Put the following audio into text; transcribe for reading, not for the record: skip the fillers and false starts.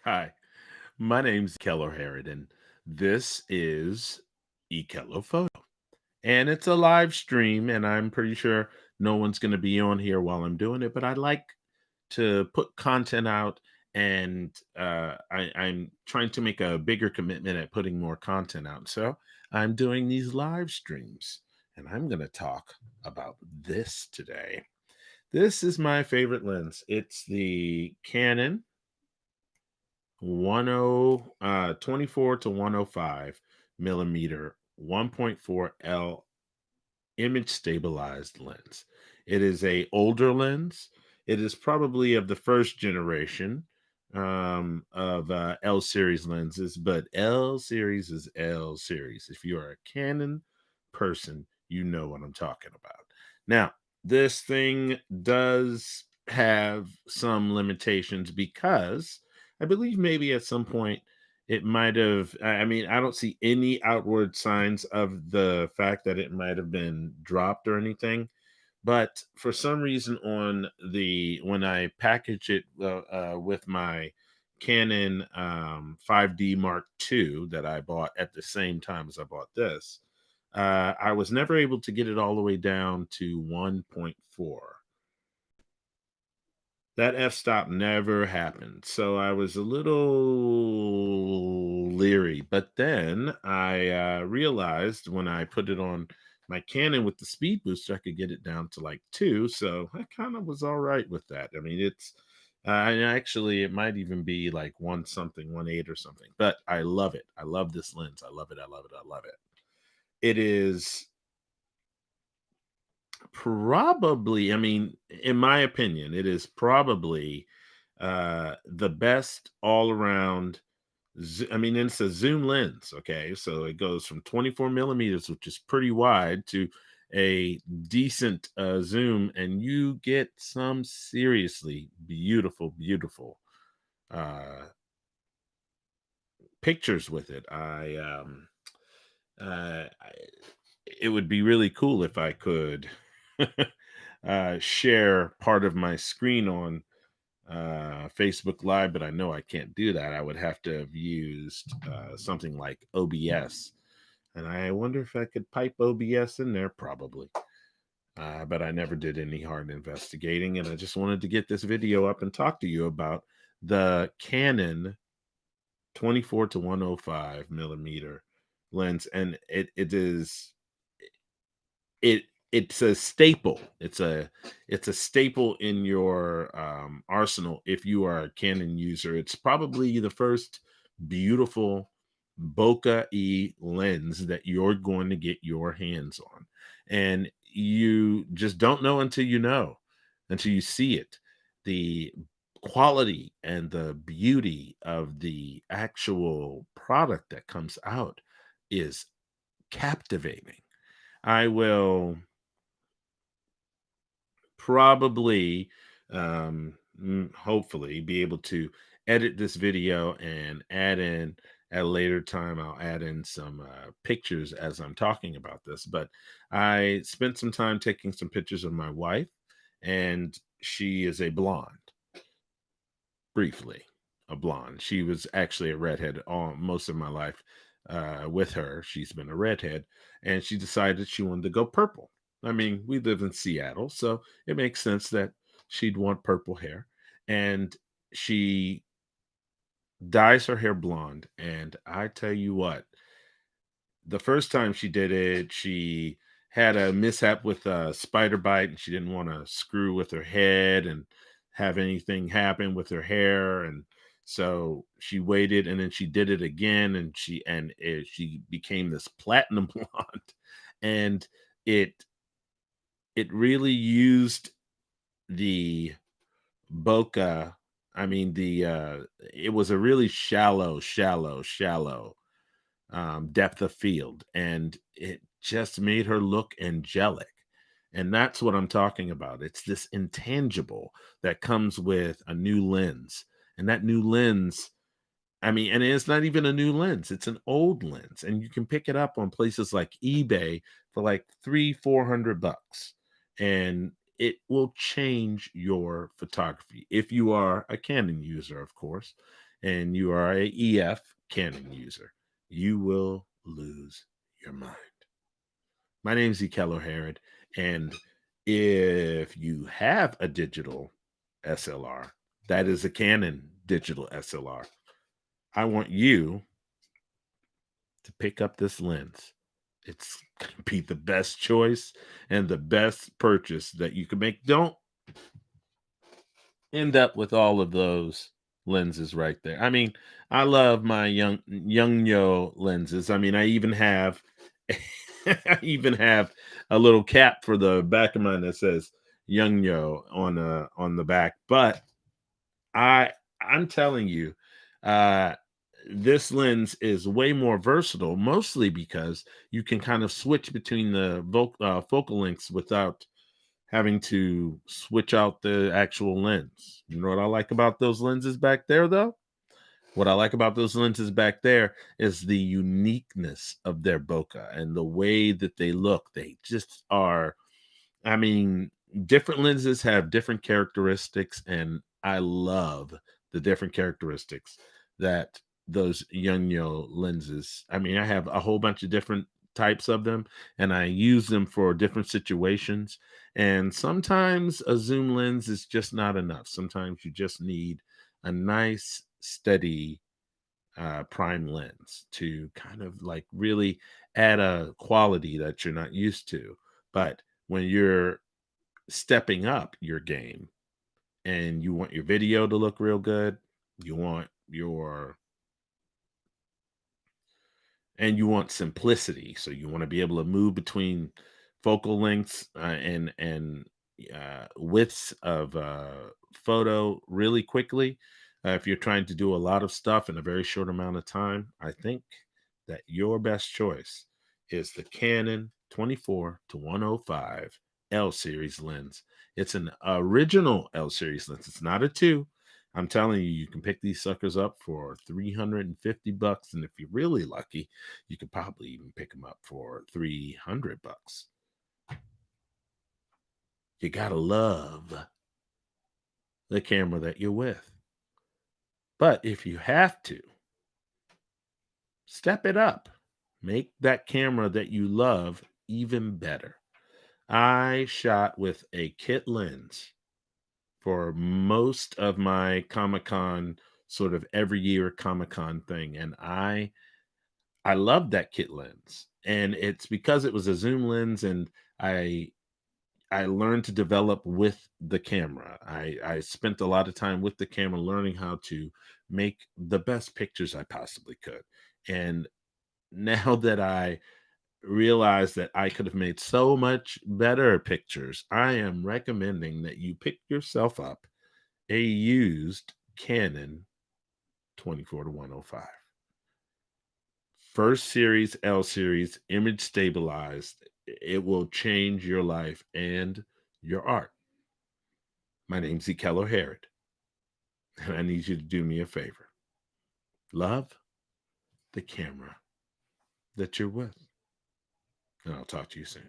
Hi, my name's Keller Harrod, and this is eKello Photo. And it's a live stream, and I'm pretty sure no one's going to be on here while I'm doing it, but I like to put content out, and I'm trying to make a bigger commitment at putting more content out. So I'm doing these live streams, and I'm going to talk about this today. This is my favorite lens. It's the Canon 24 to 105 millimeter 1.4 L image stabilized lens. It is a older lens. It is probably of the first generation of L series lenses, but L series is L series. If you are a Canon person, you know what I'm talking about. Now, this thing does have some limitations because I believe maybe at some point it might have, I mean, I don't see any outward signs of the fact that it might have been dropped or anything. But for some reason, on the when I package it with my Canon 5D Mark II that I bought at the same time as I bought this, I was never able to get it all the way down to 1.4. That f-stop never happened, so I was a little leery, but then I, realized when I put it on my Canon with the speed booster, I could get it down to, like, 2, so I kinda was alright with that. I mean, it's and actually, it might even be, like, 1 something, 1.8 or something, but I love it. I love this lens. I love it, I love it, I love it. It is probably, I mean, in my opinion, it is probably the best all around. I mean, it's a zoom lens. Okay, so it goes from 24 millimeters, which is pretty wide, to a decent zoom, and you get some seriously beautiful, beautiful uh, pictures with it. I it would be really cool if I could share part of my screen on Facebook Live, but I know I can't do that. I would have to have used something like OBS, and I wonder if I could pipe OBS in there. Probably, but I never did any hard investigating, and I just wanted to get this video up and talk to you about the Canon 24 to 105 millimeter lens, and it it's a staple. It's a staple in your arsenal if you are a Canon user. It's probably the first beautiful bokeh e lens that you're going to get your hands on, and you just don't know until you know, until you see it. The quality and the beauty of the actual product that comes out is captivating. I will probably, hopefully, be able to edit this video and add in at a later time. I'll add in some pictures as I'm talking about this. But I spent some time taking some pictures of my wife, and she is a blonde, briefly, a blonde. She was actually a redhead all most of my life. With her, she's been a redhead, and she decided she wanted to go purple. I mean, we live in Seattle, so it makes sense that she'd want purple hair. And she dyes her hair blonde. And I tell you what, the first time she did it, she had a mishap with a spider bite, and she didn't want to screw with her head and have anything happen with her hair. And so she waited, and then she did it again, and she became this platinum blonde. And it it really used the bokeh. I mean, it was a really shallow depth of field, and it just made her look angelic. And that's what I'm talking about. It's this intangible that comes with a new lens. And that new lens, I mean, and it's not even a new lens, it's an old lens. And you can pick it up on places like eBay for like 300-400 bucks. And it will change your photography if you are a Canon user, of course. and you are a EF Canon user, you will lose your mind. My name is Keller Herod, and if you have a digital SLR, that is a Canon digital SLR, I want you to pick up this lens. It's going to be the best choice and the best purchase that you can make. Don't end up with all of those lenses right there. I mean, I love my young yo lenses. I mean, I even have I even have a little cap for the back of mine that says young yo on the back. But I I'm telling you, uh this lens is way more versatile, mostly because you can kind of switch between the focal lengths without having to switch out the actual lens. You know what I like about those lenses back there, though? What I like about those lenses back there is the uniqueness of their bokeh and the way that they look. They just are, I mean, different lenses have different characteristics, and I love the different characteristics that those Yunyo lenses. I mean, I have a whole bunch of different types of them, and I use them for different situations. And sometimes a zoom lens is just not enough. Sometimes you just need a nice, steady prime lens to kind of like really add a quality that you're not used to. But when you're stepping up your game and you want your video to look real good, you want your and you want simplicity. So you want to be able to move between focal lengths and widths of photo really quickly. If you're trying to do a lot of stuff in a very short amount of time, I think that your best choice is the Canon 24 to 105 L series lens. It's an original L series lens. It's not a two. I'm telling you, you can pick these suckers up for 350 bucks. And if you're really lucky, you could probably even pick them up for 300 bucks. You gotta love the camera that you're with. But if you have to, step it up. Make that camera that you love even better. I shot with a kit lens for most of my Comic Con, sort of every year Comic Con thing. And I love that kit lens. And it's because it was a zoom lens, and I I learned to develop with the camera. I spent a lot of time with the camera learning how to make the best pictures I possibly could. And now that I realize that I could have made so much better pictures, I am recommending that you pick yourself up a used Canon 24 to 105. First series, L series, image stabilized. It will change your life and your art. My name's Keller Herod, and I need you to do me a favor. Love the camera that you're with. And I'll talk to you soon.